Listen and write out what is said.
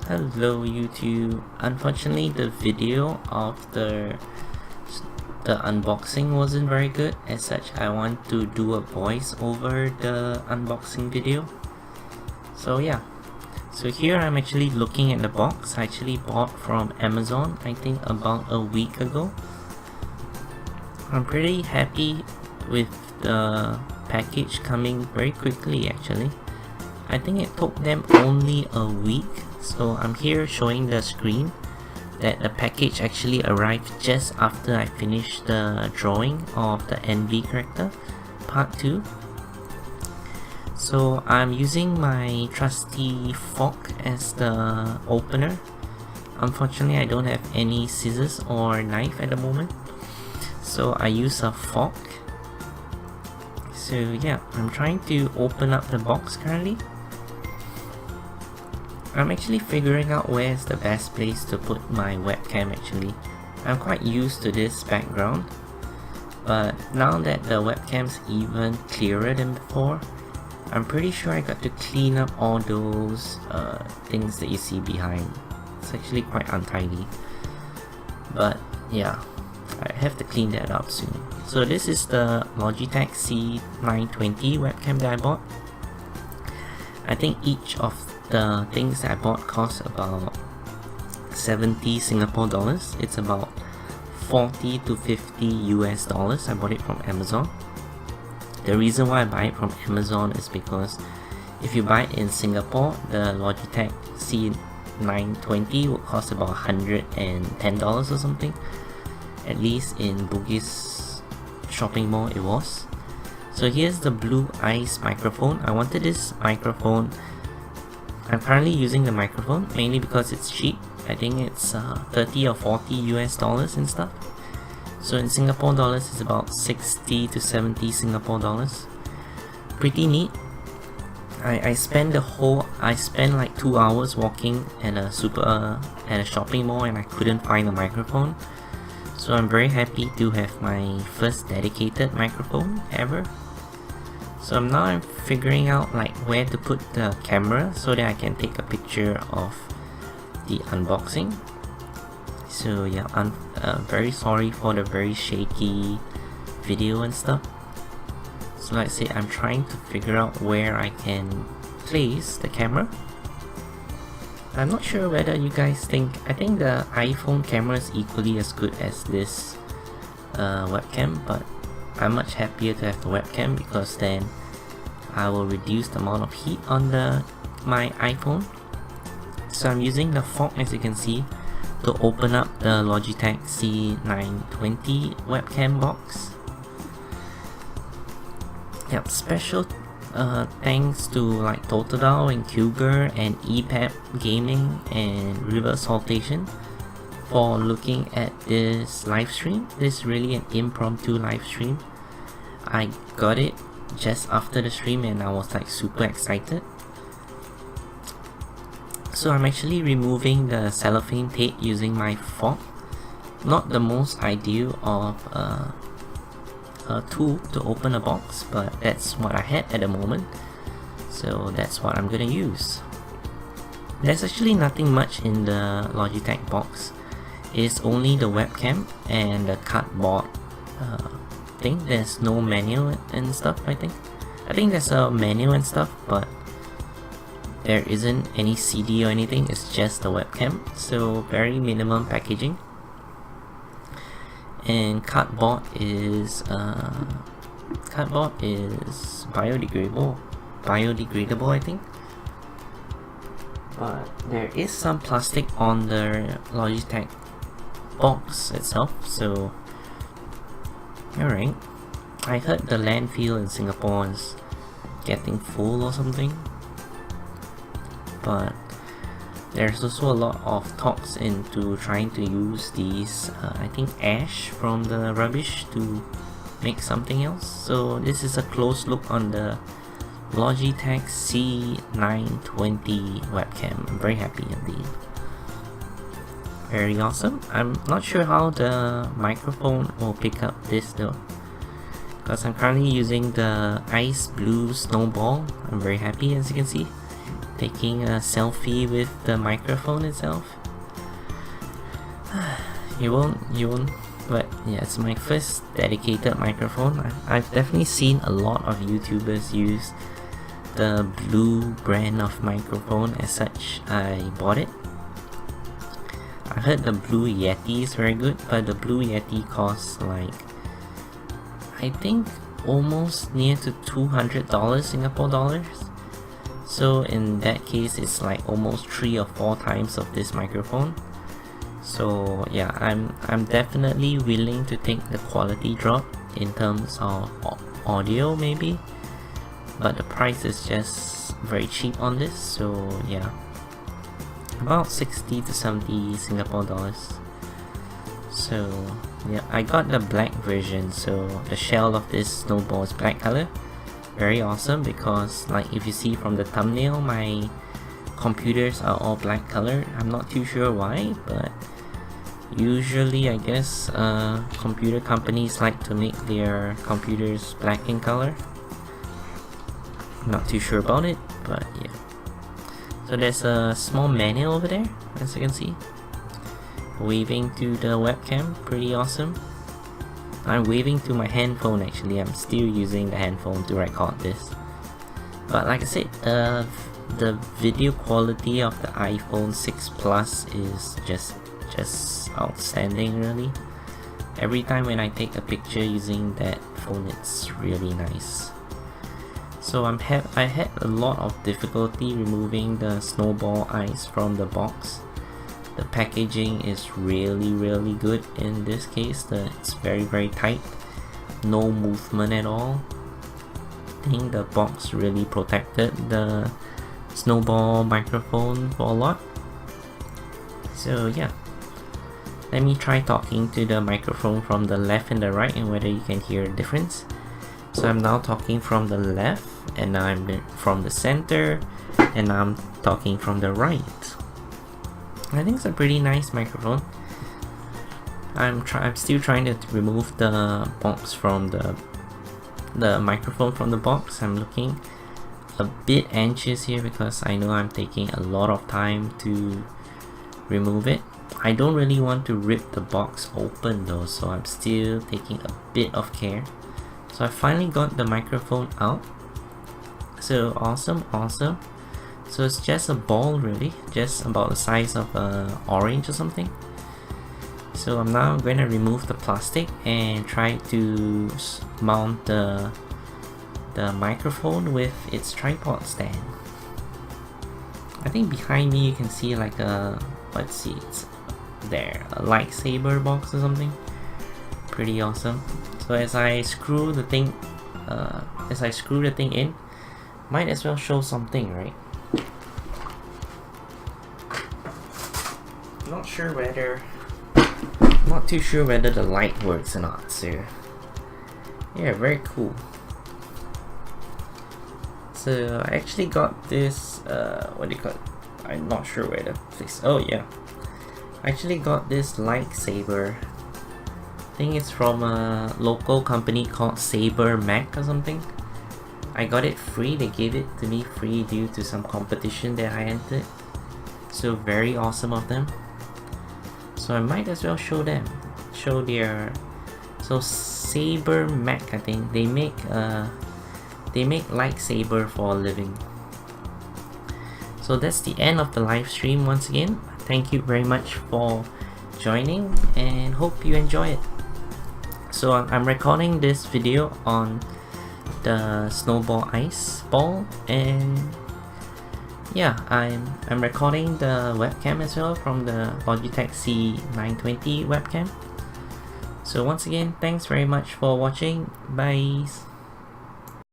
Hello YouTube. Unfortunately the video of the unboxing wasn't very good. As such, I want to do a voice over the unboxing video. So yeah. So here I'm actually looking at the box. I actually bought from Amazon, I think about a week ago. I'm pretty happy with the package coming very quickly actually. I think it took them only a week. So I'm here showing the screen that the package actually arrived just after I finished the drawing of the NV character part 2. So I'm using my trusty fork as the opener. Unfortunately, I don't have any scissors or knife at the moment, so I use a fork. So yeah, I'm trying to open up the box currently. I'm actually figuring out where's the best place to put my webcam actually. I'm quite used to this background, but now that the webcam's even clearer than before, I'm pretty sure I got to clean up all those things that you see behind. It's actually quite untidy, but yeah, I have to clean that up soon. So this is the Logitech C920 webcam that I bought. I think each of the things that I bought cost about 70 Singapore dollars. It's about 40 to 50 US dollars. I bought it from Amazon. The reason why I buy it from Amazon is because if you buy it in Singapore, the Logitech C920 will cost about $110 or something. At least in Bugis shopping mall it was. So here's the Blue ICE microphone. I wanted this microphone. I'm currently using the microphone mainly because it's cheap. I think it's 30 or 40 US dollars and stuff. So in Singapore dollars it's about 60 to 70 Singapore dollars. Pretty neat. I spent like 2 hours walking at a shopping mall and I couldn't find a microphone. So I'm very happy to have my first dedicated microphone ever. So now I'm figuring out like where to put the camera so that I can take a picture of the unboxing. So yeah, I'm very sorry for the very shaky video and stuff. So like I say, I'm trying to figure out where I can place the camera. I'm not sure whether you guys think, I think the iPhone camera is equally as good as this webcam, but I'm much happier to have the webcam because then I will reduce the amount of heat on my iPhone. So I'm using the fork, as you can see, to open up the Logitech C920 webcam box. Yep, special thanks to like Totodile and Cougar and EPAP Gaming and Reverse Saltation for looking at this live stream. This is really an impromptu live stream. I got it just after the stream and I was like super excited. So I'm actually removing the cellophane tape using my fork. Not the most ideal of a tool to open a box, but that's what I had at the moment, so that's what I'm gonna use. There's actually nothing much in the Logitech box. It's only the webcam and the cardboard thing. There's no manual and stuff. I think there's a manual and stuff, but there isn't any CD or anything. It's just the webcam, so very minimum packaging. And cardboard is biodegradable I think, but there is some plastic on the Logitech box itself. So alright, I heard the landfill in Singapore is getting full or something, but there's also a lot of talks into trying to use these, I think ash from the rubbish to make something else. So this is a close look on the Logitech C920 webcam. I'm very happy indeed. Very awesome. I'm not sure how the microphone will pick up this though, because I'm currently using the Ice Blue Snowball. I'm very happy, as you can see. taking a selfie with the microphone itself. You won't, but yeah, it's my first dedicated microphone. I've definitely seen a lot of YouTubers use the Blue brand of microphone. As such, I bought it. I heard the Blue Yeti is very good, but the Blue Yeti costs like, I think, almost near to $200 Singapore dollars. So in that case, it's like almost 3 or 4 times of this microphone. So yeah, I'm definitely willing to take the quality drop in terms of audio maybe, but the price is just very cheap on this. So yeah, about 60 to 70 Singapore dollars. So yeah, I got the black version, so the shell of this Snowball is black color. Very awesome, because like if you see from the thumbnail, my computers are all black color. I'm not too sure why, but usually I guess computer companies like to make their computers black in color. Not too sure about it, but yeah. So there's a small manual over there, as you can see. Waving to the webcam, pretty awesome. I'm waving to my handphone actually. I'm still using the handphone to record this. But like I said, the video quality of the iPhone 6 Plus is just outstanding really. Every time when I take a picture using that phone, it's really nice. So I had a lot of difficulty removing the Snowball ICE from the box. The packaging is really good in this case. It's very tight, no movement at all. I think the box really protected the Snowball microphone for a lot. So yeah, let me try talking to the microphone from the left and the right and whether you can hear a difference. So I'm now talking from the left, and now I'm from the center, and now I'm talking from the right. I think it's a pretty nice microphone. I'm still trying to remove the box from the microphone from the box. I'm looking a bit anxious here because I know I'm taking a lot of time to remove it. I don't really want to rip the box open though, so I'm still taking a bit of care. So I finally got the microphone out. So awesome. So it's just a ball really, just about the size of an orange or something. So I'm now going to remove the plastic and try to mount the microphone with its tripod stand. I think behind me you can see like a, let's see, it's there, a lightsaber box or something. Pretty awesome. So as I screw the thing in, might as well show something, right? Not too sure whether the light works or not, so yeah, very cool. So I actually got this, what do you call it? I'm not sure where the place, oh yeah. I actually got this lightsaber. I think it's from a local company called Saber Mac or something. I got it free, they gave it to me free due to some competition that I entered. So very awesome of them. So I might as well show their, so Saber Mac, I think they make lightsaber for a living. So that's the end of the live stream once again. Thank you very much for joining and hope you enjoy it. So I'm recording this video on the Snowball ICE ball, and yeah, I'm recording the webcam as well from the Logitech C920 webcam. So once again, thanks very much for watching. Bye.